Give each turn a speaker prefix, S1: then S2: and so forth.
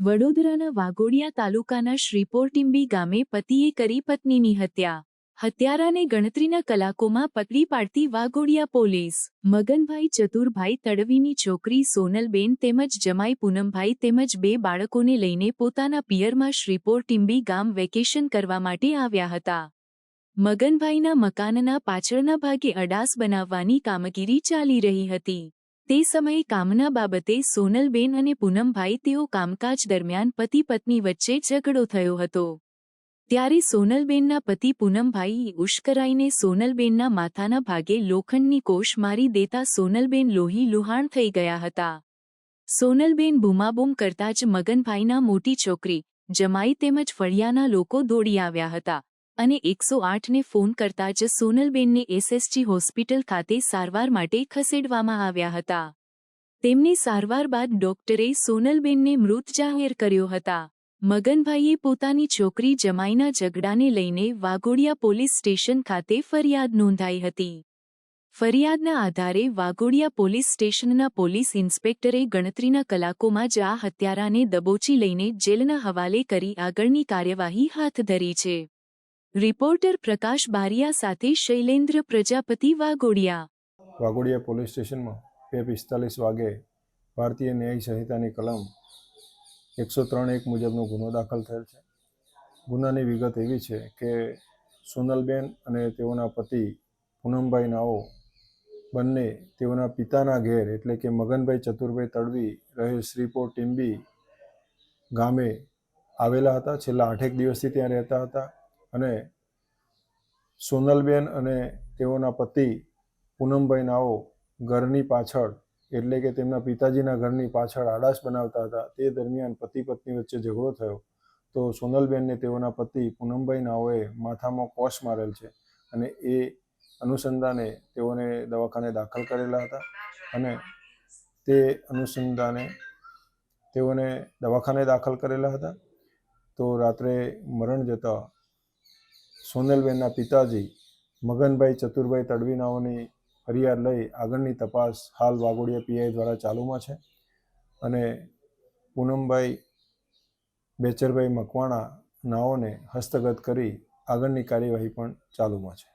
S1: વડોદરાના વાઘોડિયા તાલુકાના શ્રીપોર ટીંબી ગામે પતિએ કરી પત્નીની હત્યા. હત્યારાને ગણતરીના કલાકોમાં પકડી પાડતી વાઘોડિયા પોલીસ. મગનભાઈ ચતુરભાઈ તડવીની છોકરી સોનલબેન તેમજ જમાઈ પૂનમભાઈ તેમજ બે બાળકોને લઈને પોતાના પિયરમાં શ્રીપોર ટીંબી ગામ વેકેશન કરવા માટે આવ્યા હતા. મગનભાઈના મકાનના પાછળના ભાગે અડાસ બનાવવાની કામગીરી ચાલી રહી હતી. તે સમયે કામના બાબતે સોનલબેન અને પૂનમભાઈ તેઓ કામકાજ દરમિયાન પતિ પત્ની વચ્ચે ઝઘડો થયો હતો. ત્યારે સોનલબેનના પતિ પૂનમભાઈએ ઉશ્કરાઈને સોનલબેનના માથાના ભાગે લોખંડની કોશ મારી દેતા સોનલબેન લોહી લુહાણ થઈ ગયા હતા. સોનલબેન બૂમાબૂમ કરતા જ મગનભાઈના મોટી છોકરી, જમાઈ તેમજ ફળિયાના લોકો દોડી આવ્યા હતા અને 108ને ફોન કરતા જ સોનલબેનને એસએસજી હોસ્પિટલ ખાતે સારવાર માટે ખસેડવામાં આવ્યા હતા. તેમની સારવાર બાદ ડોક્ટરે સોનલબેનને મૃત જાહેર કર્યો હતા. મગનભાઈએ પોતાની છોકરી જમાઈના ઝઘડાને લઈને વાઘોડિયા પોલીસ સ્ટેશન ખાતે ફરિયાદ નોંધાઈ હતી. ફરિયાદના આધારે વાઘોડિયા પોલીસ સ્ટેશનના પોલીસ ઇન્સ્પેક્ટરે ગણતરીના કલાકોમાં જ આ હત્યારાને દબોચી લઈને જેલના હવાલે કરી આગળની કાર્યવાહી હાથ ધરી છે. રિપોર્ટર પ્રકાશ બારિયા સાથે શૈલેન્દ્ર પ્રજાપતિ, વાઘોડિયા.
S2: વાઘોડિયા પોલીસ સ્ટેશનમાં 2:45 વાગે ભારતીય ન્યાય સંહિતાની કલમ 103(1) મુજબનો ગુનો દાખલ થયેલ છે. ગુનાની વિગત એવી છે કે સોનલબેન અને તેઓના પતિ પૂનમભાઈ નાઓ બંને તેઓના પિતાના ઘેર એટલે કે મગનભાઈ ચતુરભાઈ તડવી રહે શ્રીપોર ટીંબી ગામે આવેલા હતા. છેલ્લા 8 દિવસથી ત્યાં રહેતા હતા અને સોનલબેન અને તેઓના પતિ પૂનમભાઈ નાઓ ઘરની પાછળ એટલે કે તેમના પિતાજીના ઘરની પાછળ આડાશ બનાવતા હતા. તે દરમિયાન પતિ પત્ની વચ્ચે ઝઘડો થયો તો સોનલબેનને તેઓના પતિ પૂનમભાઈ નાઓએ માથામાં કોસ મારેલ છે અને એ અનુસંધાને તેઓને દવાખાને દાખલ કરેલા હતા અને તે અનુસંધાને તેઓને દવાખાને દાખલ કરેલા હતા. તો રાત્રે મરણ જતા સોનલબેનના પિતાજી મગનભાઈ ચતુરભાઈ તડવી નાઓની ફરિયાદ લઈ આગળની તપાસ હાલ વાઘોડિયા પીઆઈ દ્વારા ચાલુમાં છે અને પૂનમભાઈ બેચરભાઈ મકવાણા નાઓને હસ્તગત કરી આગળની કાર્યવાહી પણ ચાલુમાં છે.